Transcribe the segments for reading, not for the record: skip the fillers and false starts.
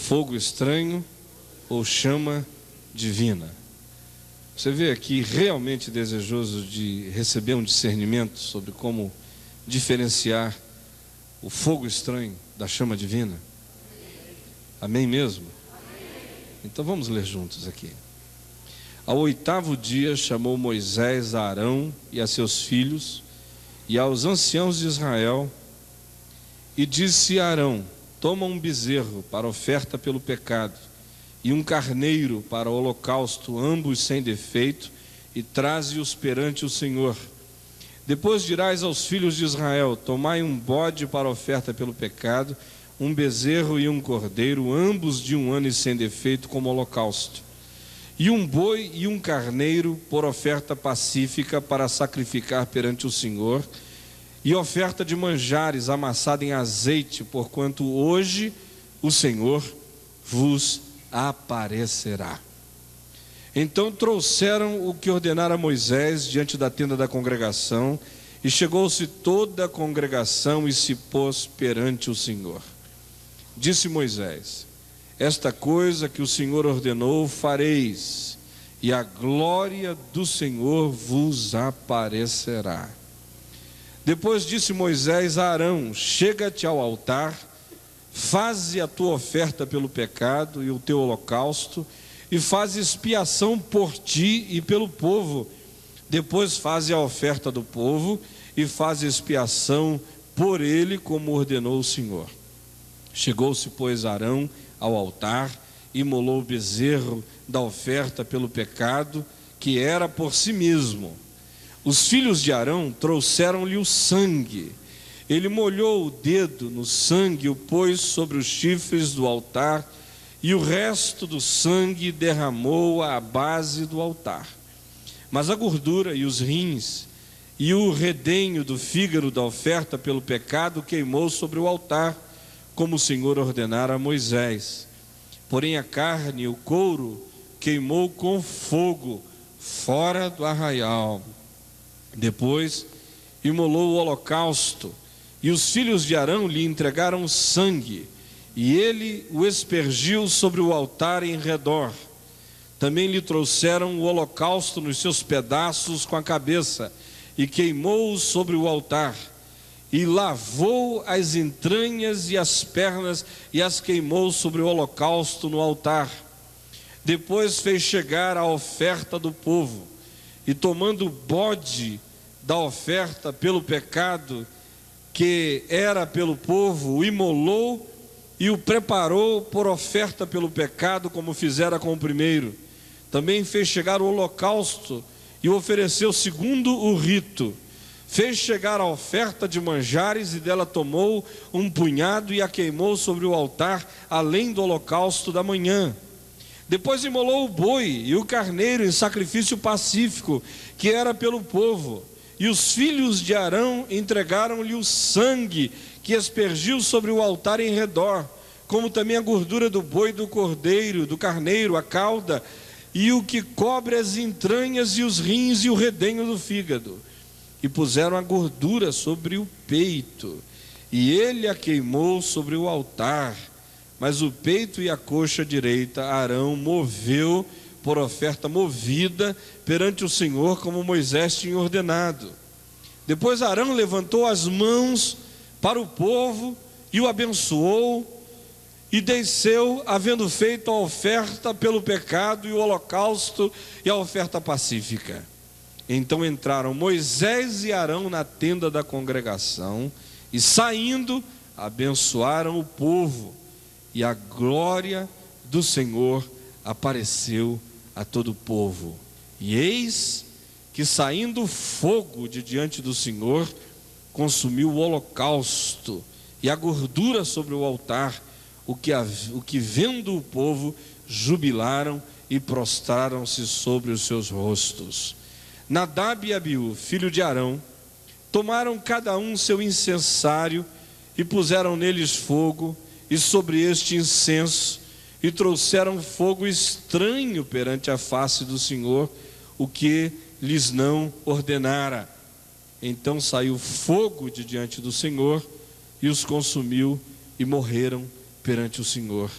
fogo estranho ou chama divina. Você vê aqui realmente desejoso de receber um discernimento sobre como diferenciar o fogo estranho da chama divina? Amém mesmo? Então vamos ler juntos aqui. Ao 8º dia chamou Moisés a Arão e a seus filhos e aos anciãos de Israel e disse a Arão: toma um bezerro para oferta pelo pecado e um carneiro para o holocausto, ambos sem defeito, e traze-os perante o Senhor. Depois dirás aos filhos de Israel: tomai um bode para oferta pelo pecado, um bezerro e um cordeiro, ambos de 1 ano e sem defeito, como holocausto, e um boi e um carneiro por oferta pacífica para sacrificar perante o Senhor, e oferta de manjares amassada em azeite, porquanto hoje o Senhor vos aparecerá. Então trouxeram o que ordenara Moisés diante da tenda da congregação, e chegou-se toda a congregação e se pôs perante o Senhor. Disse Moisés: esta coisa que o Senhor ordenou fareis, e a glória do Senhor vos aparecerá. Depois disse Moisés a Arão: chega-te ao altar, faze a tua oferta pelo pecado e o teu holocausto, e faz expiação por ti e pelo povo. Depois faze a oferta do povo e faz expiação por ele, como ordenou o Senhor. Chegou-se, pois, Arão ao altar, imolou o bezerro da oferta pelo pecado, que era por si mesmo. Os filhos de Arão trouxeram-lhe o sangue. Ele molhou o dedo no sangue e o pôs sobre os chifres do altar, e o resto do sangue derramou à base do altar. Mas a gordura e os rins e o redenho do fígado da oferta pelo pecado queimou sobre o altar, como o Senhor ordenara a Moisés. Porém a carne e o couro queimou com fogo fora do arraial. Depois imolou o holocausto, e os filhos de Arão lhe entregaram o sangue, e ele o aspergiu sobre o altar em redor. Também lhe trouxeram o holocausto nos seus pedaços com a cabeça, e queimou-o sobre o altar. E lavou as entranhas e as pernas, e as queimou sobre o holocausto no altar. Depois fez chegar a oferta do povo, e tomando o bode da oferta pelo pecado, que era pelo povo, o imolou e o preparou por oferta pelo pecado, como fizera com o primeiro. Também fez chegar o holocausto e o ofereceu segundo o rito. Fez chegar a oferta de manjares, e dela tomou um punhado e a queimou sobre o altar, além do holocausto da manhã. Depois imolou o boi e o carneiro em sacrifício pacífico, que era pelo povo. E os filhos de Arão entregaram-lhe o sangue, que aspergiu sobre o altar em redor, como também a gordura do boi, do cordeiro, do carneiro, a cauda, e o que cobre as entranhas, e os rins e o redenho do fígado. E puseram a gordura sobre o peito, e ele a queimou sobre o altar. Mas o peito e a coxa direita Arão moveu por oferta movida perante o Senhor, como Moisés tinha ordenado. Depois Arão levantou as mãos para o povo e o abençoou, e desceu, havendo feito a oferta pelo pecado e o holocausto e a oferta pacífica. Então entraram Moisés e Arão na tenda da congregação, e saindo, abençoaram o povo, e a glória do Senhor apareceu a todo o povo. E eis que, saindo fogo de diante do Senhor, consumiu o holocausto e a gordura sobre o altar, o que vendo o povo, jubilaram e prostraram-se sobre os seus rostos. Nadab e Abiú, filho de Arão, tomaram cada um seu incensário, e puseram neles fogo, e sobre este incenso, e trouxeram fogo estranho perante a face do Senhor, o que lhes não ordenara. Então saiu fogo de diante do Senhor, e os consumiu, e morreram perante o Senhor.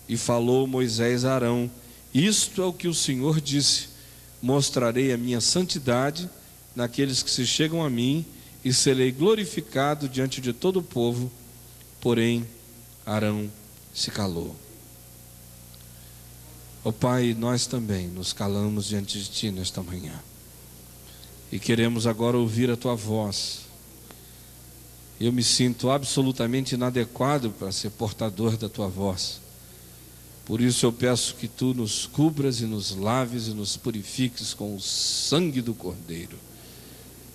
E falou Moisés a Arão: isto é o que o Senhor disse: mostrarei a minha santidade naqueles que se chegam a mim, e serei glorificado diante de todo o povo. Porém, Arão se calou. Ó Pai, nós também nos calamos diante de Ti nesta manhã, e queremos agora ouvir a Tua voz. Eu me sinto absolutamente inadequado para ser portador da Tua voz. Por isso eu peço que Tu nos cubras e nos laves e nos purifiques com o sangue do Cordeiro,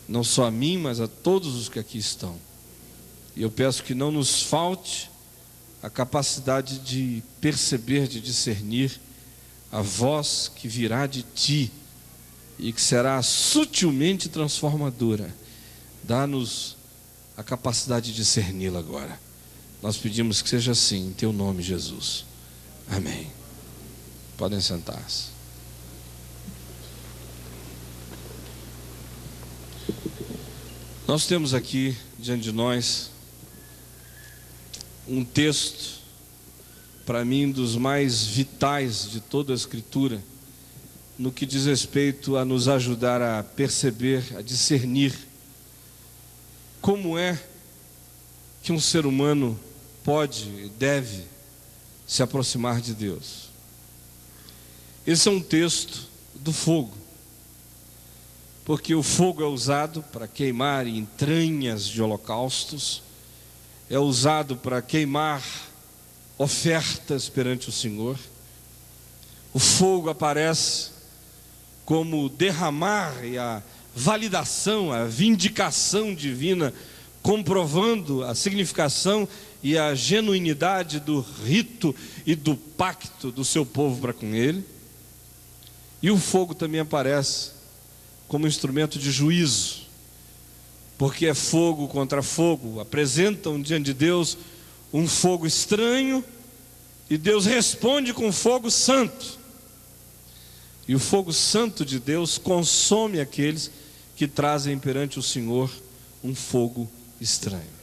não só a mim, mas a todos os que aqui estão. E eu peço que não nos falte a capacidade de perceber, de discernir a voz que virá de Ti e que será sutilmente transformadora. Dá-nos a capacidade de discerni-la agora. Nós pedimos que seja assim, em Teu nome, Jesus. Amém. Podem sentar-se. Nós temos aqui diante de nós um texto, para mim, dos mais vitais de toda a Escritura, no que diz respeito a nos ajudar a perceber, a discernir como é que um ser humano pode e deve se aproximar de Deus. Esse é um texto do fogo, porque o fogo é usado para queimar entranhas de holocaustos, é usado para queimar ofertas perante o Senhor. O fogo aparece como derramar e a validação, a vindicação divina, comprovando a significação e a genuinidade do rito e do pacto do seu povo para com ele. E o fogo também aparece como instrumento de juízo, porque é fogo contra fogo. Apresentam diante de Deus um fogo estranho e Deus responde com fogo santo. E o fogo santo de Deus consome aqueles que trazem perante o Senhor um fogo estranho.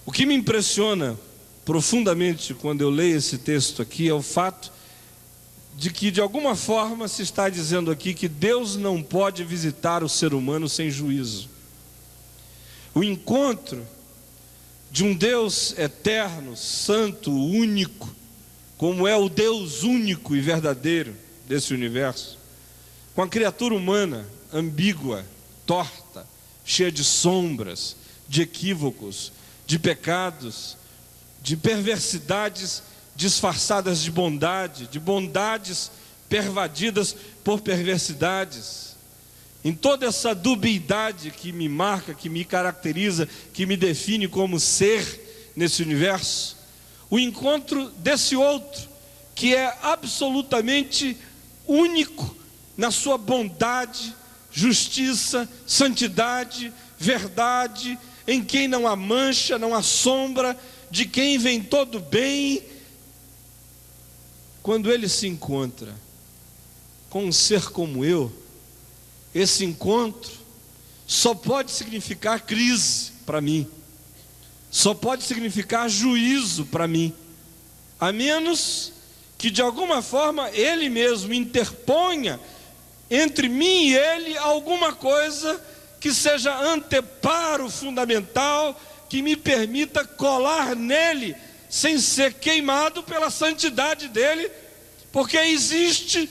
O que me impressiona profundamente quando eu leio esse texto aqui é o fato de que, de alguma forma, se está dizendo aqui que Deus não pode visitar o ser humano sem juízo. O encontro de um Deus eterno, santo, único, como é o Deus único e verdadeiro desse universo, com a criatura humana ambígua, torta, cheia de sombras, de equívocos, de pecados, de perversidades disfarçadas de bondades pervadidas por perversidades. Em toda essa dubiedade que me marca, que me caracteriza, que me define como ser nesse universo, o encontro desse outro, que é absolutamente único na sua bondade, justiça, santidade, verdade, em quem não há mancha, não há sombra, de quem vem todo bem. Quando ele se encontra com um ser como eu, esse encontro só pode significar crise para mim, só pode significar juízo para mim, a menos que de alguma forma ele mesmo interponha entre mim e ele alguma coisa que seja anteparo fundamental, que me permita colar nele sem ser queimado pela santidade dele, porque existe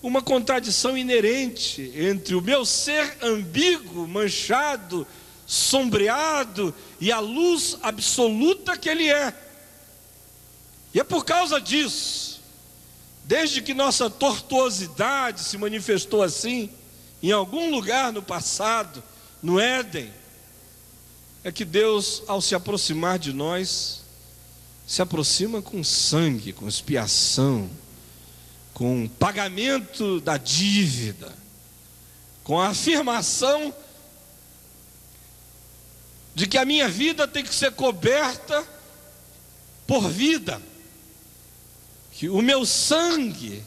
uma contradição inerente entre o meu ser ambíguo, manchado, sombreado, e a luz absoluta que ele é. E é por causa disso, desde que nossa tortuosidade se manifestou assim, em algum lugar no passado, no Éden, é que Deus, ao se aproximar de nós, se aproxima com sangue, com expiação, com pagamento da dívida, com a afirmação de que a minha vida tem que ser coberta por vida, que o meu sangue,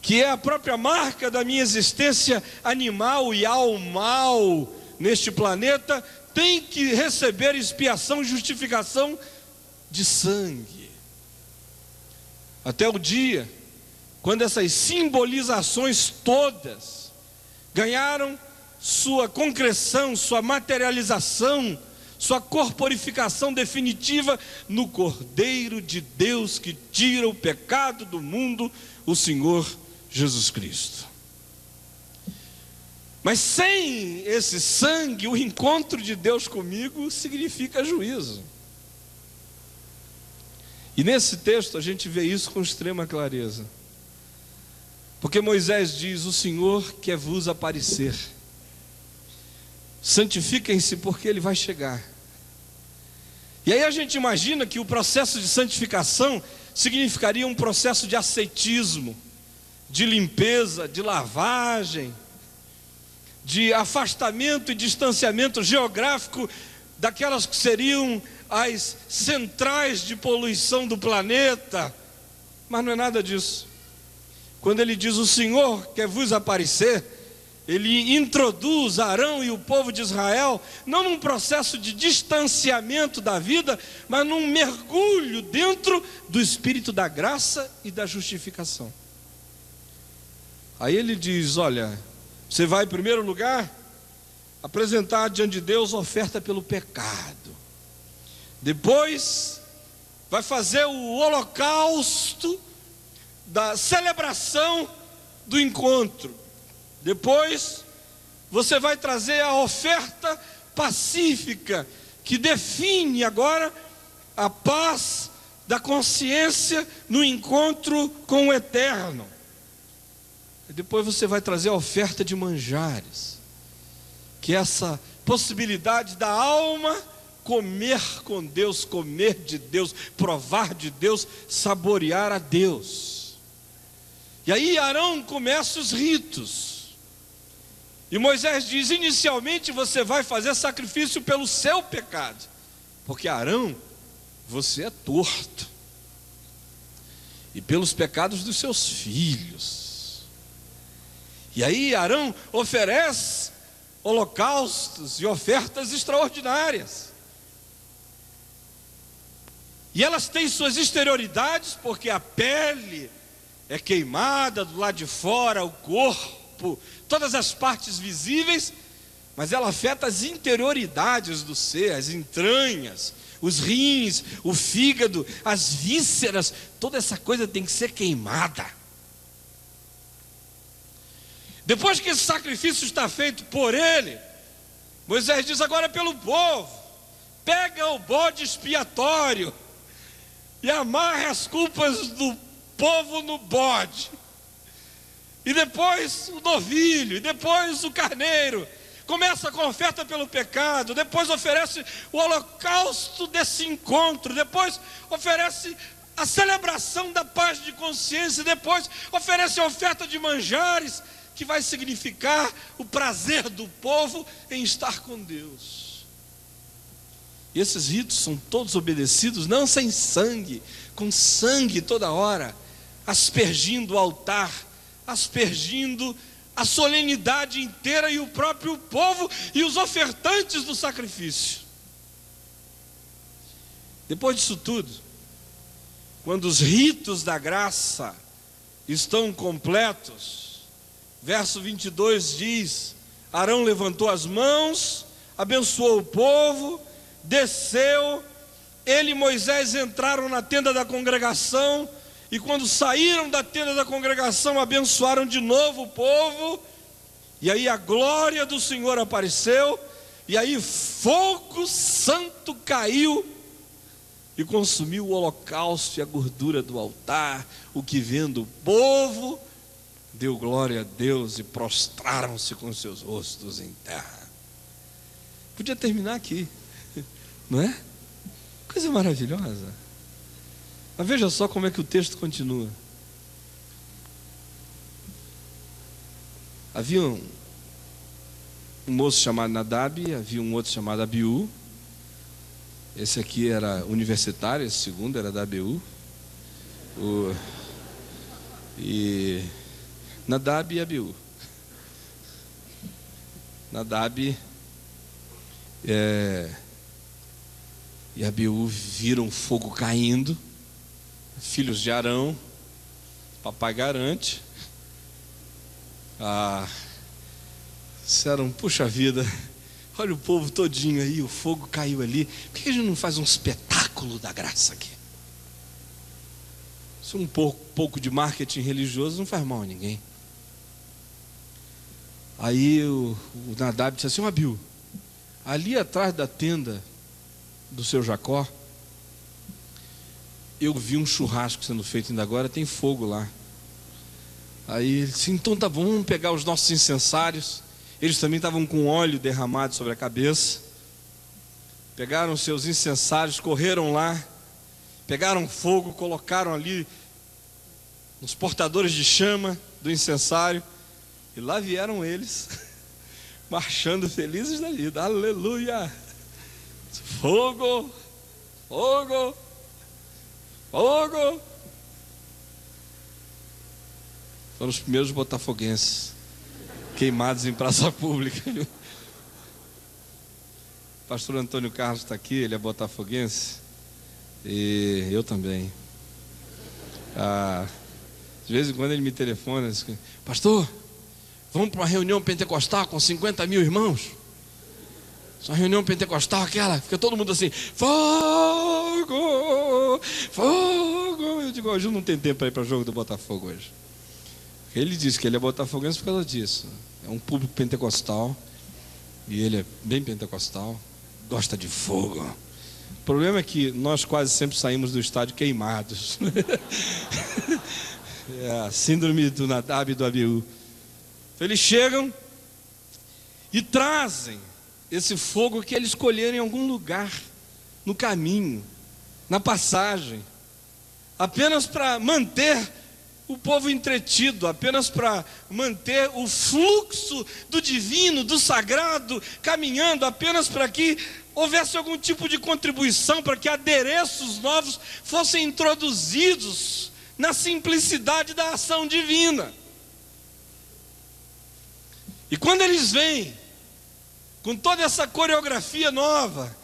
que é a própria marca da minha existência animal e almal neste planeta, tem que receber expiação e justificação de sangue. até o dia quando essas simbolizações todas ganharam sua concreção, sua materialização, sua corporificação definitiva no Cordeiro de Deus que tira o pecado do mundo, o Senhor Jesus Cristo. Mas sem esse sangue, o encontro de Deus comigo significa juízo. E nesse texto a gente vê isso com extrema clareza. Porque Moisés diz: o Senhor quer vos aparecer. Santifiquem-se porque Ele vai chegar. E aí a gente imagina que o processo de santificação significaria um processo de ascetismo, de limpeza, de lavagem, de afastamento e distanciamento geográfico daquelas que seriam as centrais de poluição do planeta. Mas não é nada disso. Quando ele diz: o Senhor quer vos aparecer, ele introduz Arão e o povo de Israel não num processo de distanciamento da vida, mas num mergulho dentro do espírito da graça e da justificação. Aí ele diz: olha, você vai em primeiro lugar apresentar diante de Deus oferta pelo pecado. Depois vai fazer o holocausto da celebração do encontro. Depois você vai trazer a oferta pacífica, que define agora a paz da consciência no encontro com o eterno. E depois você vai trazer a oferta de manjares, que é essa possibilidade da alma comer com Deus, comer de Deus, provar de Deus, saborear a Deus. E aí Arão começa os ritos. E Moisés diz: inicialmente você vai fazer sacrifício pelo seu pecado, porque Arão, você é torto, e pelos pecados dos seus filhos. E aí Arão oferece holocaustos e ofertas extraordinárias, e elas têm suas exterioridades, porque a pele é queimada do lado de fora, o corpo, todas as partes visíveis, mas ela afeta as interioridades do ser, as entranhas, os rins, o fígado, as vísceras. Toda essa coisa tem que ser queimada. Depois que esse sacrifício está feito por ele, Moisés diz: agora é pelo povo. Pega o bode expiatório e amarre as culpas do povo no bode. E depois o novilho, e depois o carneiro. Começa com a oferta pelo pecado, depois oferece o holocausto desse encontro, depois oferece a celebração da paz de consciência, depois oferece a oferta de manjares, que vai significar o prazer do povo em estar com Deus. E esses ritos são todos obedecidos, não sem sangue, com sangue toda hora, aspergindo o altar, aspergindo a solenidade inteira e o próprio povo e os ofertantes do sacrifício. Depois disso tudo, quando os ritos da graça estão completos, verso 22 diz: Arão levantou as mãos, abençoou o povo, desceu, ele e Moisés entraram na tenda da congregação, e quando saíram da tenda da congregação, abençoaram de novo o povo. E aí a glória do Senhor apareceu, e aí fogo santo caiu e consumiu o holocausto e a gordura do altar. O que vendo o povo deu glória a Deus e prostraram-se com seus rostos em terra. Podia terminar aqui, não é? Coisa maravilhosa. Mas veja só como é que o texto continua. Havia um moço chamado Nadab, havia um outro chamado Abiú. Esse aqui era universitário, esse segundo era da ABU. E Nadab e Abiú. Nadab e Abiú viram fogo caindo, filhos de Arão, Papai garante. Disseram, puxa vida, olha o povo todinho aí, o fogo caiu ali, por que a gente não faz um espetáculo da graça aqui? Isso um pouco de marketing religioso não faz mal a ninguém. Aí o Nadab disse assim, Abiú, ali atrás da tenda do seu Jacó, eu vi um churrasco sendo feito ainda agora, tem fogo lá. Aí ele disse, então tá bom, vamos pegar os nossos incensários. Eles também estavam com óleo derramado sobre a cabeça. Pegaram seus incensários, correram lá, pegaram fogo, colocaram ali nos portadores de chama do incensário, e lá vieram eles, marchando felizes da vida. Aleluia! Fogo! Fogo! Fogo! Foram os primeiros botafoguenses queimados em praça pública. O pastor Antônio Carlos está aqui, ele é botafoguense, e eu também. De vez em quando ele me telefona, diz, pastor, vamos para uma reunião pentecostal com 50 mil irmãos? Essa reunião pentecostal, aquela, fica todo mundo assim, fogo, fogo. Eu digo, hoje eu não tenho tempo para ir para o jogo do Botafogo hoje. Ele disse que ele é botafoguense por causa disso. É um público pentecostal, e ele é bem pentecostal, gosta de fogo. O problema é que nós quase sempre saímos do estádio queimados. É a síndrome do Nadab e do Abiú. Então eles chegam e trazem esse fogo que eles escolheram em algum lugar, no caminho, na passagem, apenas para manter o povo entretido, apenas para manter o fluxo do divino, do sagrado, caminhando, apenas para que houvesse algum tipo de contribuição, para que adereços novos fossem introduzidos na simplicidade da ação divina. E quando eles vêm com toda essa coreografia nova,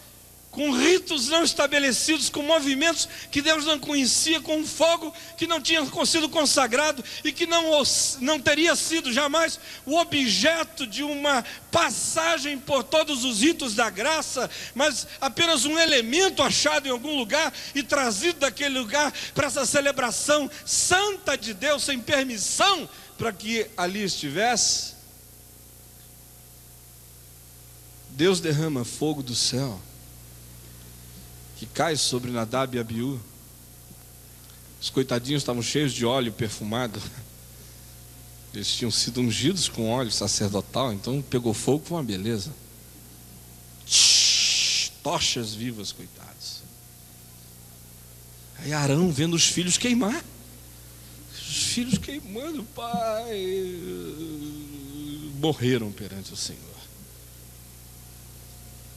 com ritos não estabelecidos, com movimentos que Deus não conhecia, com um fogo que não tinha sido consagrado e que não teria sido jamais o objeto de uma passagem por todos os ritos da graça, mas apenas um elemento achado em algum lugar e trazido daquele lugar para essa celebração santa de Deus, sem permissão para que ali estivesse. Deus derrama fogo do céu, que cai sobre Nadab e Abiú. Os coitadinhos estavam cheios de óleo perfumado. Eles tinham sido ungidos com óleo sacerdotal, então pegou fogo, foi uma beleza. Tochas vivas, coitados. Aí Arão vendo os filhos queimar. Os filhos queimando, pai, morreram perante o Senhor.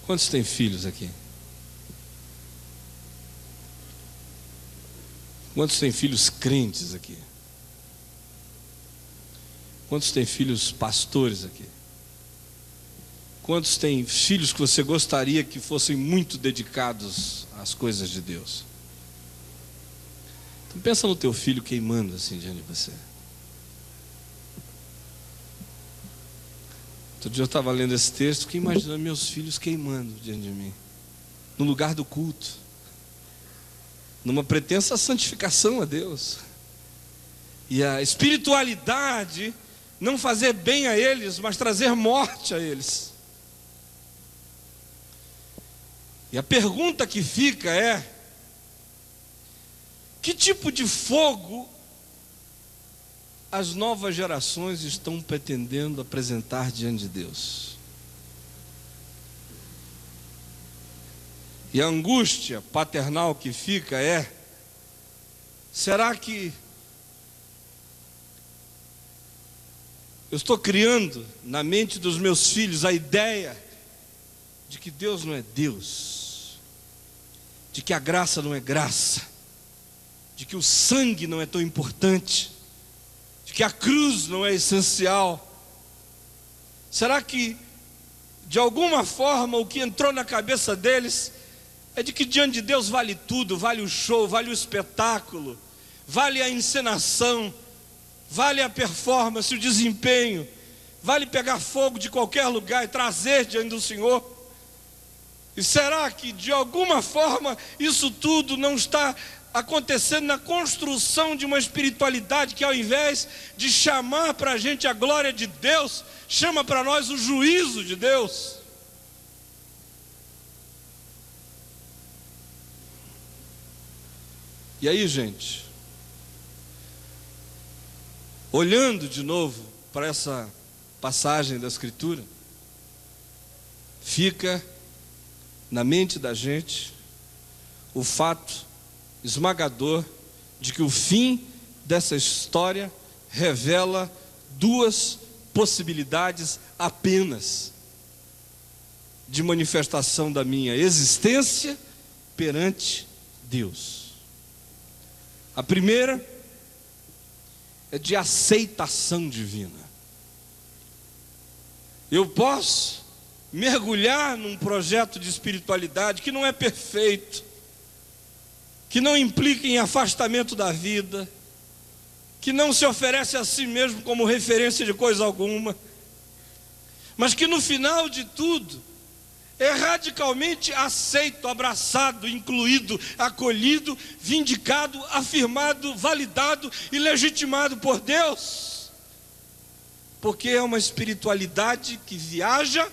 Quantos têm filhos aqui? Quantos têm filhos crentes aqui? Quantos têm filhos pastores aqui? Quantos têm filhos que você gostaria que fossem muito dedicados às coisas de Deus? Então pensa no teu filho queimando assim diante de você. Outro dia eu estava lendo esse texto, fiquei imaginando meus filhos queimando diante de mim, no lugar do culto, numa pretensa santificação a Deus, e a espiritualidade não fazer bem a eles, mas trazer morte a eles. E a pergunta que fica é: que tipo de fogo as novas gerações estão pretendendo apresentar diante de Deus? E a angústia paternal que fica é: será que eu estou criando na mente dos meus filhos a ideia de que Deus não é Deus, de que a graça não é graça, de que o sangue não é tão importante, de que a cruz não é essencial? Será que, de alguma forma, o que entrou na cabeça deles é de que diante de Deus vale tudo, vale o show, vale o espetáculo, vale a encenação, vale a performance, o desempenho, vale pegar fogo de qualquer lugar e trazer diante do Senhor? E será que de alguma forma isso tudo não está acontecendo na construção de uma espiritualidade que, ao invés de chamar para a gente a glória de Deus, chama para nós o juízo de Deus? E aí, gente, olhando de novo para essa passagem da Escritura, fica na mente da gente o fato esmagador de que o fim dessa história revela duas possibilidades apenas de manifestação da minha existência perante Deus. A primeira é de aceitação divina. Eu posso mergulhar num projeto de espiritualidade que não é perfeito, que não implica em afastamento da vida, que não se oferece a si mesmo como referência de coisa alguma, mas que no final de tudo é radicalmente aceito, abraçado, incluído, acolhido, vindicado, afirmado, validado e legitimado por Deus, porque é uma espiritualidade que viaja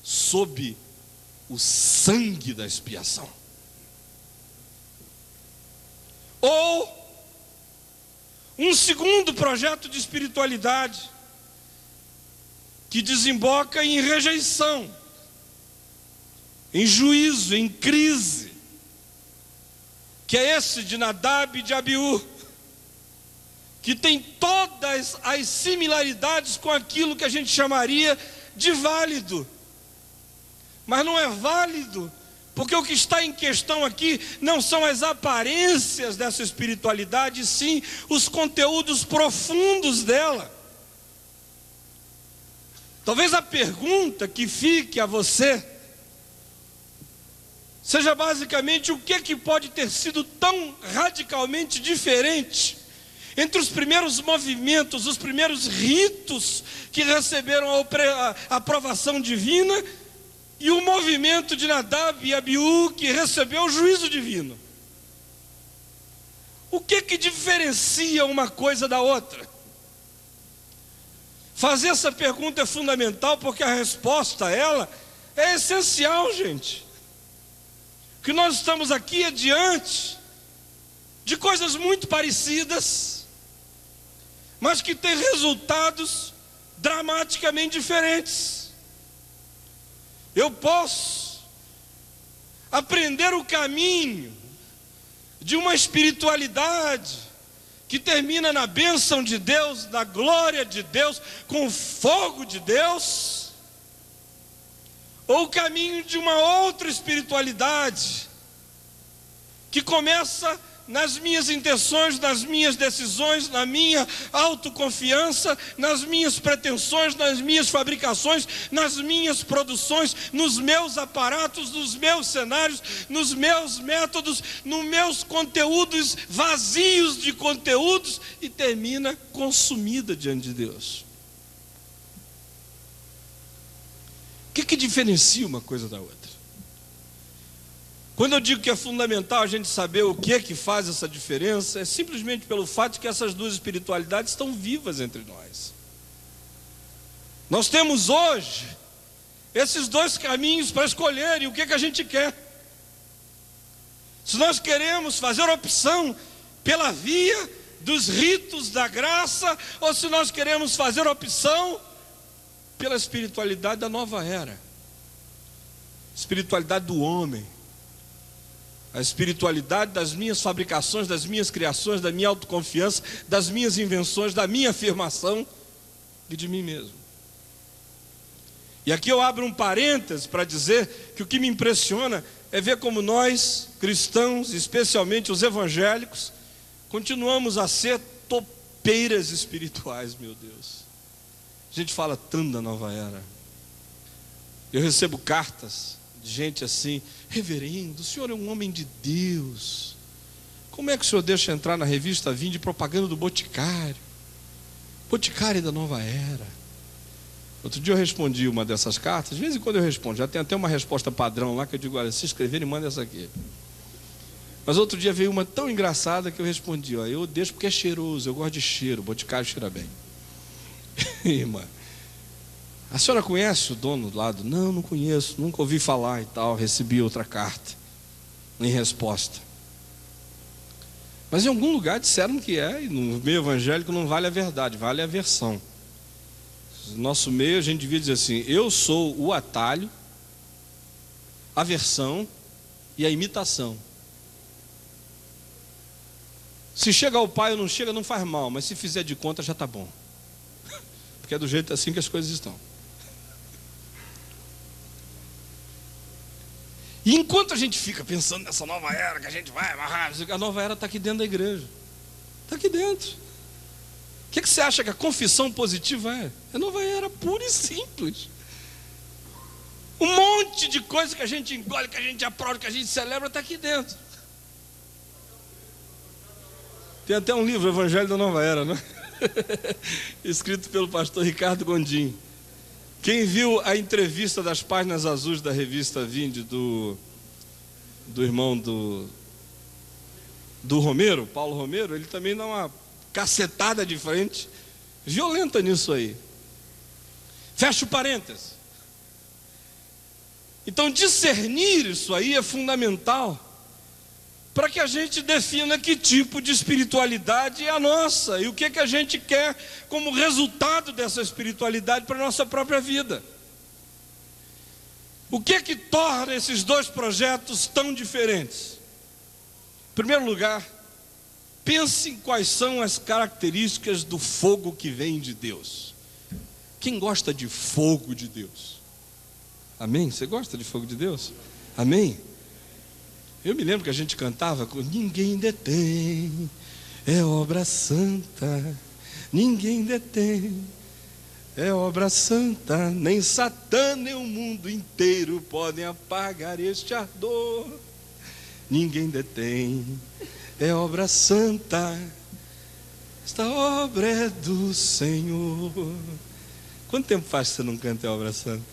sob o sangue da expiação. Ou um segundo projeto de espiritualidade que desemboca em rejeição, em juízo, em crise, que é esse de Nadab e de Abiú, que tem todas as similaridades com aquilo que a gente chamaria de válido, mas não é válido, porque o que está em questão aqui não são as aparências dessa espiritualidade, sim os conteúdos profundos dela. Talvez a pergunta que fique a você seja basicamente o que pode ter sido tão radicalmente diferente entre os primeiros movimentos, os primeiros ritos que receberam a aprovação divina e o movimento de Nadab e Abiú que recebeu o juízo divino. O que diferencia uma coisa da outra? Fazer essa pergunta é fundamental, porque a resposta a ela é essencial, gente. Que nós estamos aqui diante de coisas muito parecidas, mas que têm resultados dramaticamente diferentes. Eu posso aprender o caminho de uma espiritualidade que termina na bênção de Deus, na glória de Deus, com o fogo de Deus, ou o caminho de uma outra espiritualidade que começa nas minhas intenções, nas minhas decisões, na minha autoconfiança, nas minhas pretensões, nas minhas fabricações, nas minhas produções, nos meus aparatos, nos meus cenários, nos meus métodos, nos meus conteúdos vazios de conteúdos, e termina consumida diante de Deus. O que diferencia uma coisa da outra? Quando eu digo que é fundamental a gente saber o que faz essa diferença, é simplesmente pelo fato de que essas duas espiritualidades estão vivas entre nós. Nós temos hoje esses dois caminhos para escolher, e o que a gente quer. Se nós queremos fazer opção pela via dos ritos da graça, ou se nós queremos fazer opção pela espiritualidade da nova era, espiritualidade do homem, a espiritualidade das minhas fabricações, das minhas criações, da minha autoconfiança, das minhas invenções, da minha afirmação e de mim mesmo. E aqui eu abro um parêntese para dizer que o que me impressiona é ver como nós, cristãos, especialmente os evangélicos, continuamos a ser topeiras espirituais, meu Deus. A gente fala tanto da nova era. Eu recebo cartas de gente assim: reverendo, o senhor é um homem de Deus, como é que o senhor deixa entrar na revista Vinde propaganda do Boticário? Boticário da Nova Era. Outro dia eu respondi uma dessas cartas. De vez em quando eu respondo. Já tem até uma resposta padrão lá que eu digo: olha, se escreverem, manda essa aqui. Mas outro dia veio uma tão engraçada que eu respondi: ó, eu deixo porque é cheiroso, eu gosto de cheiro, Boticário cheira bem. Irmã, a senhora conhece o dono do lado? Não, não conheço, nunca ouvi falar e tal. Recebi outra carta em resposta. Mas em algum lugar disseram que é, e no meio evangélico não vale a verdade, vale a versão. No nosso meio a gente devia dizer assim: eu sou o atalho, a versão e a imitação. Se chega ao pai ou não chega, não faz mal, mas se fizer de conta já está bom. Porque é do jeito assim que as coisas estão. E enquanto a gente fica pensando nessa nova era que a gente vai amarrar, a nova era está aqui dentro da igreja. Está aqui dentro. O que você acha que a confissão positiva é? É nova era pura e simples. Um monte de coisa que a gente engole, que a gente aprova, que a gente celebra, está aqui dentro. Tem até um livro, Evangelho da Nova Era, né? Escrito pelo pastor Ricardo Gondim. Quem viu a entrevista das páginas azuis da revista Vinde do irmão do Romero, Paulo Romero, ele também dá uma cacetada de frente violenta nisso aí. Fecha o parênteses. Então discernir isso aí é fundamental para que a gente defina que tipo de espiritualidade é a nossa e o que a gente quer como resultado dessa espiritualidade para a nossa própria vida. O que torna esses dois projetos tão diferentes? Em primeiro lugar, pense em quais são as características do fogo que vem de Deus. Quem gosta de fogo de Deus? Amém? Você gosta de fogo de Deus? Amém? Eu me lembro que a gente cantava com ninguém detém, é obra santa, ninguém detém, é obra santa, nem Satã nem o mundo inteiro podem apagar este ardor. Ninguém detém, é obra santa, esta obra é do Senhor. Quanto tempo faz que você não canta a obra santa?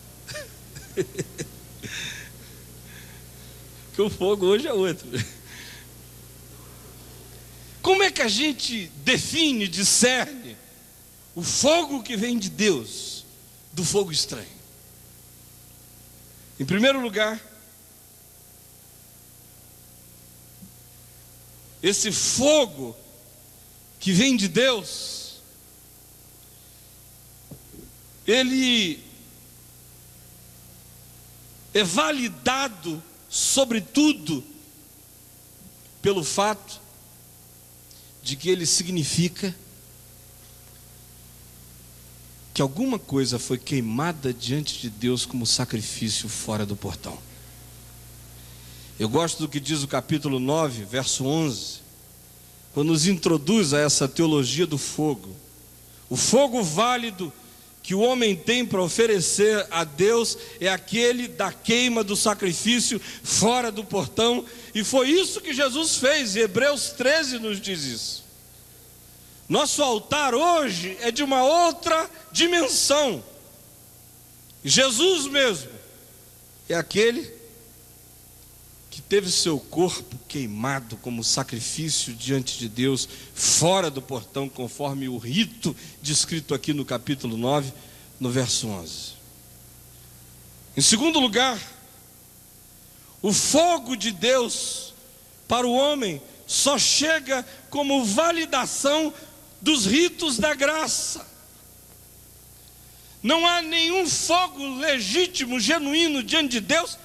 Que o fogo hoje é outro. Como é que a gente define, discerne o fogo que vem de Deus do fogo estranho? Em primeiro lugar, esse fogo que vem de Deus, ele é validado sobretudo pelo fato de que ele significa que alguma coisa foi queimada diante de Deus como sacrifício fora do portão. Eu gosto do que diz o capítulo 9, verso 11, quando nos introduz a essa teologia do fogo. O fogo válido que o homem tem para oferecer a Deus é aquele da queima do sacrifício fora do portão, e foi isso que Jesus fez, e Hebreus 13 nos diz isso. Nosso altar hoje é de uma outra dimensão. Jesus mesmo é aquele que teve seu corpo queimado como sacrifício diante de Deus, fora do portão, conforme o rito descrito aqui no capítulo 9, no verso 11. Em segundo lugar, o fogo de Deus para o homem só chega como validação dos ritos da graça. Não há nenhum fogo legítimo, genuíno diante de Deus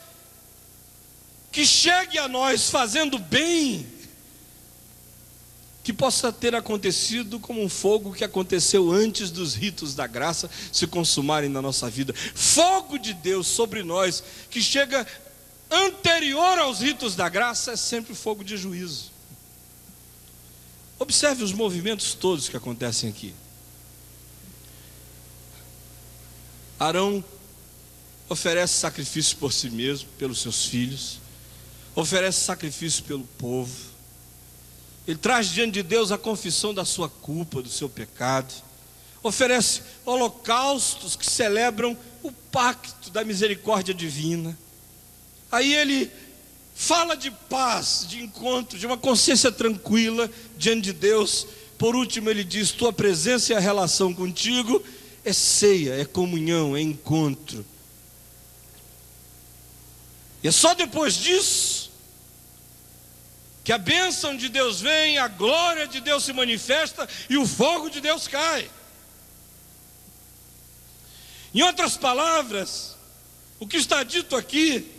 que chegue a nós fazendo bem, que possa ter acontecido como um fogo que aconteceu antes dos ritos da graça se consumarem na nossa vida. Fogo de Deus sobre nós que chega anterior aos ritos da graça é sempre fogo de juízo. Observe os movimentos todos que acontecem aqui. Arão oferece sacrifício por si mesmo, pelos seus filhos, oferece sacrifício pelo povo. Ele traz diante de Deus a confissão da sua culpa, do seu pecado. oferece holocaustos que celebram o pacto da misericórdia divina. Aí ele fala de paz, de encontro, de uma consciência tranquila diante de Deus. Por último ele diz: tua presença e a relação contigo é ceia, é comunhão, é encontro. E é só depois disso que a bênção de Deus vem, a glória de Deus se manifesta e o fogo de Deus cai. Em outras palavras, o que está dito aqui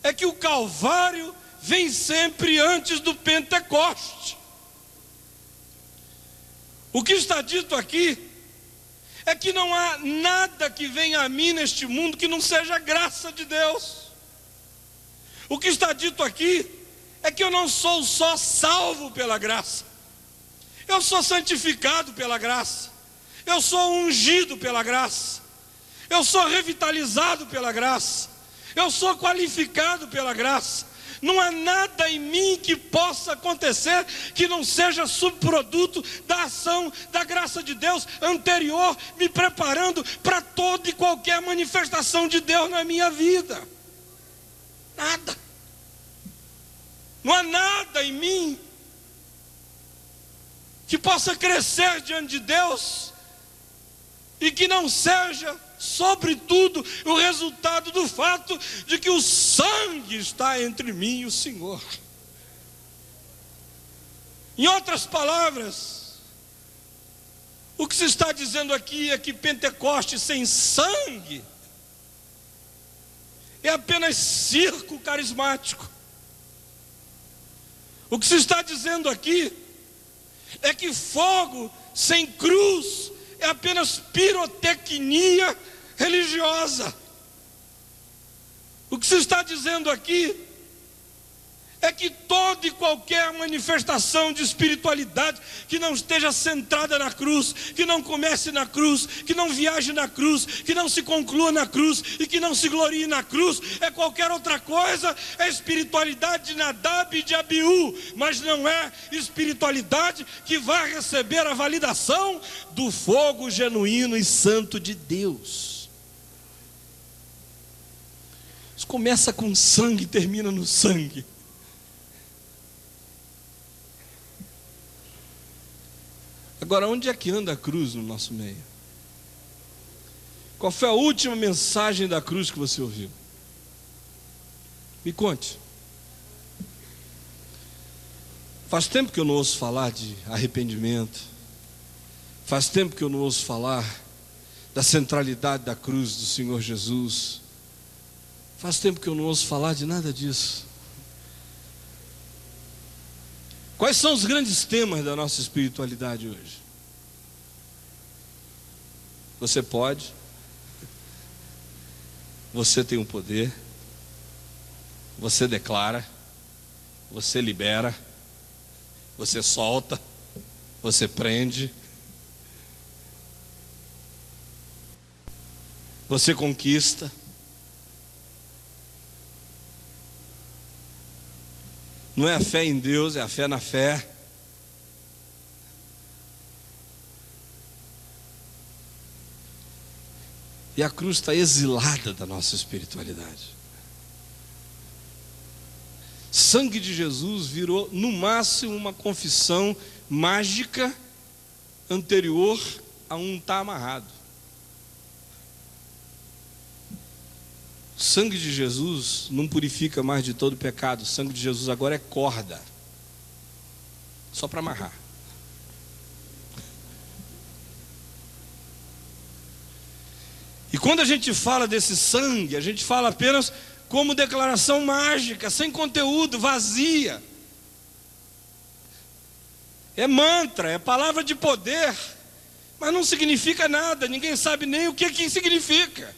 é que o Calvário vem sempre antes do Pentecoste. O que está dito aqui é que não há nada que venha a mim neste mundo que não seja graça de Deus. O que está dito aqui é que eu não sou só salvo pela graça, eu sou santificado pela graça, eu sou ungido pela graça, eu sou revitalizado pela graça, eu sou qualificado pela graça. Não há nada em mim que possa acontecer que não seja subproduto da ação da graça de Deus anterior, me preparando para toda e qualquer manifestação de Deus na minha vida. Nada. Não há nada em mim que possa crescer diante de Deus e que não seja, sobretudo, o resultado do fato de que o sangue está entre mim e o Senhor. Em outras palavras, o que se está dizendo aqui é que Pentecostes sem sangue é apenas circo carismático. O que se está dizendo aqui é que fogo sem cruz é apenas pirotecnia religiosa. O que se está dizendo aqui é que toda e qualquer manifestação de espiritualidade que não esteja centrada na cruz, que não comece na cruz, que não viaje na cruz, que não se conclua na cruz e que não se glorie na cruz, é qualquer outra coisa, é espiritualidade de Nadab e de Abiú, mas não é espiritualidade que vai receber a validação do fogo genuíno e santo de Deus. Isso começa com sangue e termina no sangue. Agora, onde é que anda a cruz no nosso meio? Qual foi a última mensagem da cruz que você ouviu? Me conte. Faz tempo que eu não ouço falar de arrependimento. Faz tempo que eu não ouço falar da centralidade da cruz do Senhor Jesus. Faz tempo que eu não ouço falar de nada disso. Quais são os grandes temas da nossa espiritualidade hoje? Você pode, você tem o poder, você declara, você libera, você solta, você prende, você conquista. Não é a fé em Deus, é a fé na fé. E a cruz está exilada da nossa espiritualidade. Sangue de Jesus virou, no máximo, uma confissão mágica anterior a um estar amarrado. O sangue de Jesus não purifica mais de todo pecado. O sangue de Jesus agora é corda, só para amarrar. E quando a gente fala desse sangue, a gente fala apenas como declaração mágica, sem conteúdo, vazia. É mantra, é palavra de poder, mas não significa nada, ninguém sabe nem o que significa.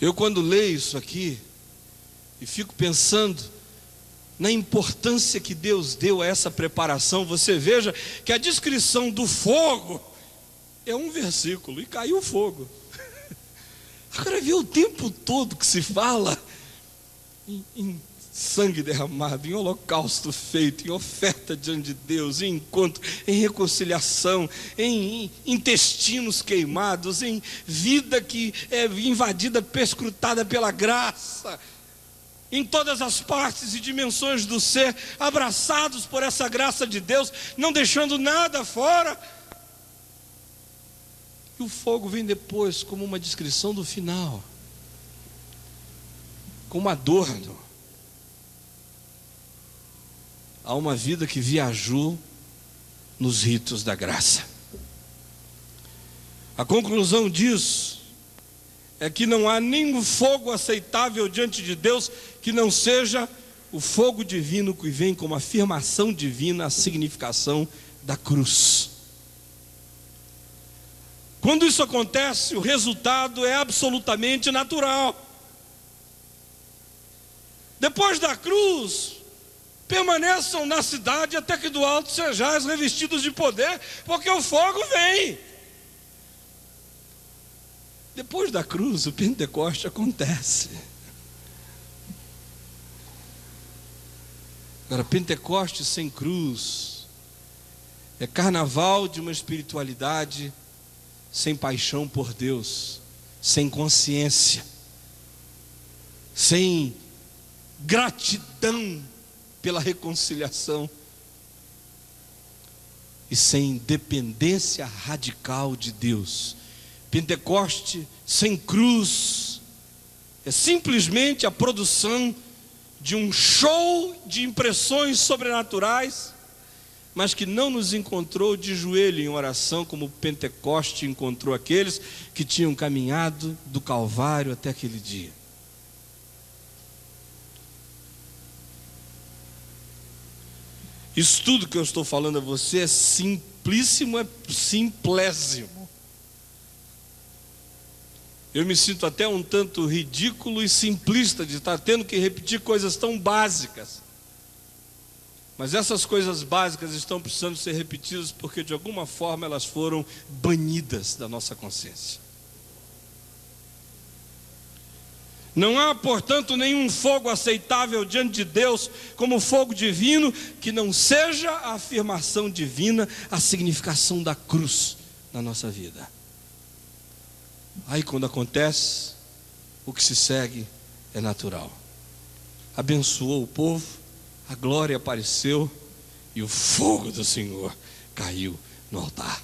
Eu, quando leio isso aqui e fico pensando na importância que Deus deu a essa preparação, você veja que a descrição do fogo é um versículo e caiu o fogo. Agora vê o tempo todo que se fala em sangue derramado, em holocausto feito, em oferta diante de Deus, em encontro, em reconciliação, em intestinos queimados, em vida que é invadida, perscrutada pela graça, em todas as partes e dimensões do ser, abraçados por essa graça de Deus, não deixando nada fora. E o fogo vem depois como uma descrição do final, como adorno a uma vida que viajou nos ritos da graça. A conclusão disso é que não há nenhum fogo aceitável diante de Deus que não seja o fogo divino que vem como afirmação divina, a significação da cruz. Quando isso acontece, o resultado é absolutamente natural. Depois da cruz, permaneçam na cidade até que do alto sejais revestidos de poder, porque o fogo vem. Depois da cruz, o Pentecoste acontece. Agora, Pentecoste sem cruz é carnaval de uma espiritualidade sem paixão por Deus, sem consciência, sem gratidão pela reconciliação e sem dependência radical de Deus. Pentecoste sem cruz é simplesmente a produção de um show de impressões sobrenaturais, mas que não nos encontrou de joelho em oração, como Pentecoste encontrou aqueles que tinham caminhado do Calvário até aquele dia. Isso tudo que eu estou falando a você é simplíssimo, é simplésimo. Eu me sinto até um tanto ridículo e simplista de estar tendo que repetir coisas tão básicas. Mas essas coisas básicas estão precisando ser repetidas porque de alguma forma elas foram banidas da nossa consciência. Não há, portanto, nenhum fogo aceitável diante de Deus como fogo divino que não seja a afirmação divina, a significação da cruz na nossa vida. Aí quando acontece, o que se segue é natural. Abençoou o povo, a glória apareceu e o fogo do Senhor caiu no altar.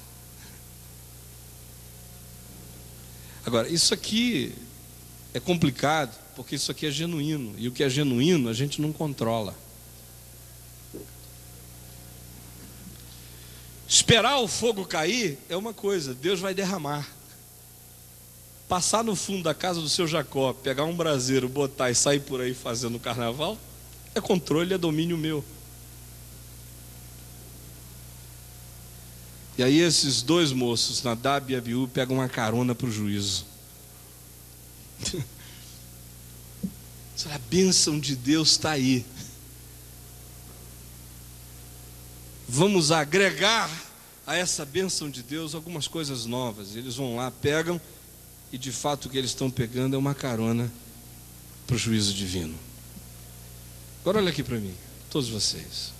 Agora, isso aqui é complicado, porque isso aqui é genuíno, e o que é genuíno a gente não controla. Esperar o fogo cair é uma coisa, Deus vai derramar. Passar no fundo da casa do seu Jacó, pegar um braseiro, botar e sair por aí fazendo carnaval, é controle, é domínio meu. E aí esses dois moços, Nadab e Abiú, pegam uma carona para o juízo. A bênção de Deus está aí. Vamos agregar a essa bênção de Deus algumas coisas novas. Eles vão lá, pegam, e de fato o que eles estão pegando é uma carona para o juízo divino. Agora olha aqui para mim, todos vocês.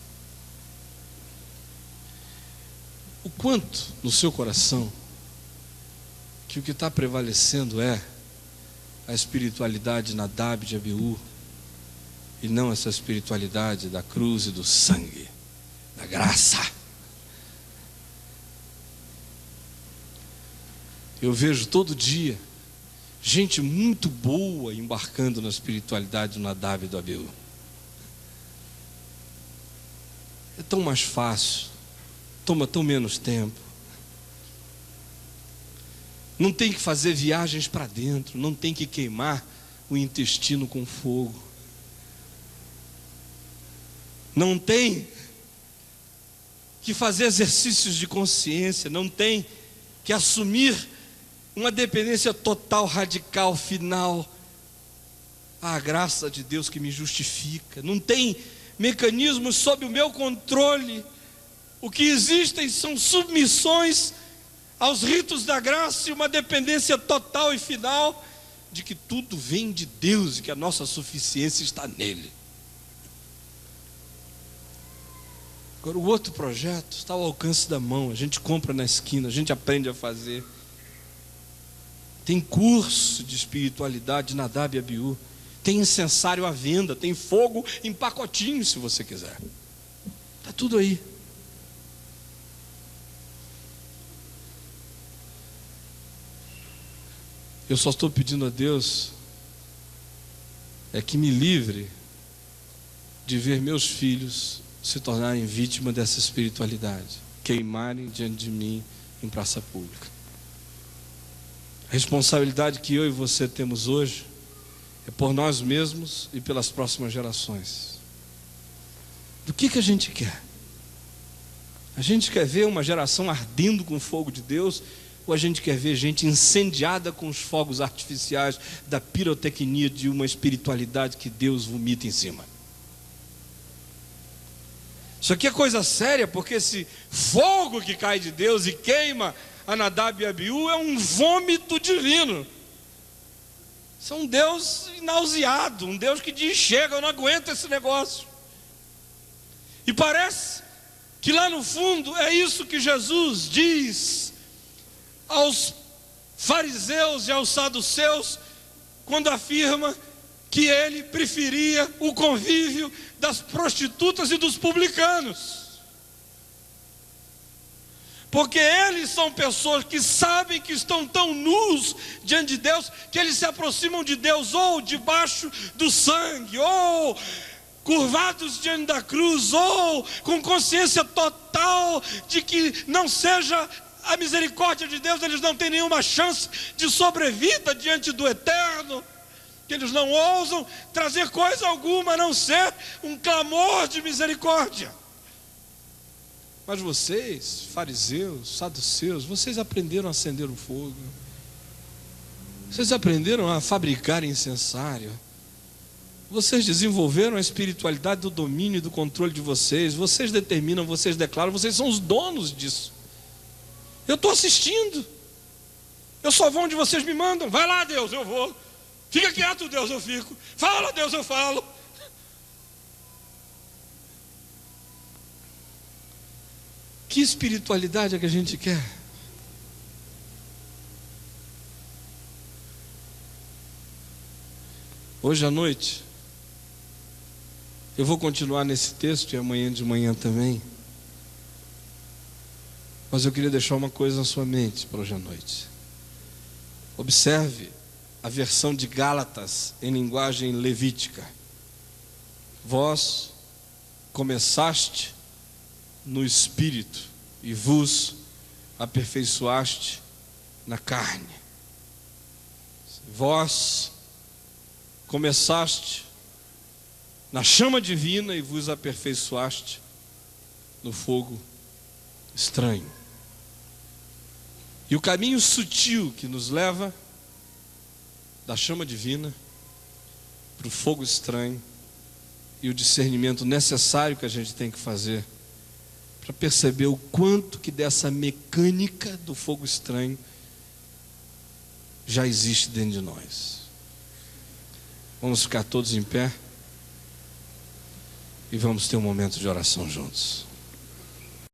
O quanto no seu coração que o que está prevalecendo é a espiritualidade Nadab de Abiú, e não essa espiritualidade da cruz e do sangue, da graça. Eu vejo todo dia gente muito boa embarcando na espiritualidade do Nadab e do Abiú. É tão mais fácil, toma tão menos tempo. Não tem que fazer viagens para dentro, não tem que queimar o intestino com fogo. Não tem que fazer exercícios de consciência, não tem que assumir uma dependência total, radical, final à graça de Deus que me justifica. Não tem mecanismos sob o meu controle. O que existem são submissões aos ritos da graça e uma dependência total e final de que tudo vem de Deus e que a nossa suficiência está nele. Agora, o outro projeto está ao alcance da mão. A gente compra na esquina, a gente aprende a fazer. Tem curso de espiritualidade, Nadab e Abiú. Tem incensário à venda, tem fogo em pacotinho, se você quiser. Está tudo aí. Eu só estou pedindo a Deus que me livre de ver meus filhos se tornarem vítimas dessa espiritualidade, queimarem diante de mim em praça pública. A responsabilidade que eu e você temos hoje é por nós mesmos e pelas próximas gerações. Do que a gente quer? A gente quer ver uma geração ardendo com o fogo de Deus, ou a gente quer ver gente incendiada com os fogos artificiais da pirotecnia de uma espiritualidade que Deus vomita em cima? Isso aqui é coisa séria, porque esse fogo que cai de Deus e queima a Nadab e Abiú é um vômito divino. Isso é um Deus nauseado, um Deus que diz: chega, eu não aguento esse negócio. E parece que lá no fundo é isso que Jesus diz aos fariseus e aos saduceus, quando afirma que ele preferia o convívio das prostitutas e dos publicanos. Porque eles são pessoas que sabem que estão tão nus diante de Deus, que eles se aproximam de Deus ou debaixo do sangue, ou curvados diante da cruz, ou com consciência total de que não seja a misericórdia de Deus, eles não têm nenhuma chance de sobrevida diante do eterno, que eles não ousam trazer coisa alguma a não ser um clamor de misericórdia. Mas vocês, fariseus, saduceus, vocês aprenderam a acender o fogo, vocês aprenderam a fabricar incensário, vocês desenvolveram a espiritualidade do domínio e do controle de vocês, vocês determinam, vocês declaram, vocês são os donos disso. Eu estou assistindo, eu só vou onde vocês me mandam. Vai lá, Deus, eu vou. Fica quieto, Deus, eu fico. Fala, Deus, eu falo. Que espiritualidade é que a gente quer? Hoje à noite eu vou continuar nesse texto e amanhã de manhã também. Mas eu queria deixar uma coisa na sua mente para hoje à noite. Observe a versão de Gálatas em linguagem levítica. Vós começaste no espírito e vos aperfeiçoaste na carne. Vós começaste na chama divina e vos aperfeiçoaste no fogo estranho. E o caminho sutil que nos leva da chama divina para o fogo estranho e o discernimento necessário que a gente tem que fazer para perceber o quanto que dessa mecânica do fogo estranho já existe dentro de nós. Vamos ficar todos em pé e vamos ter um momento de oração juntos.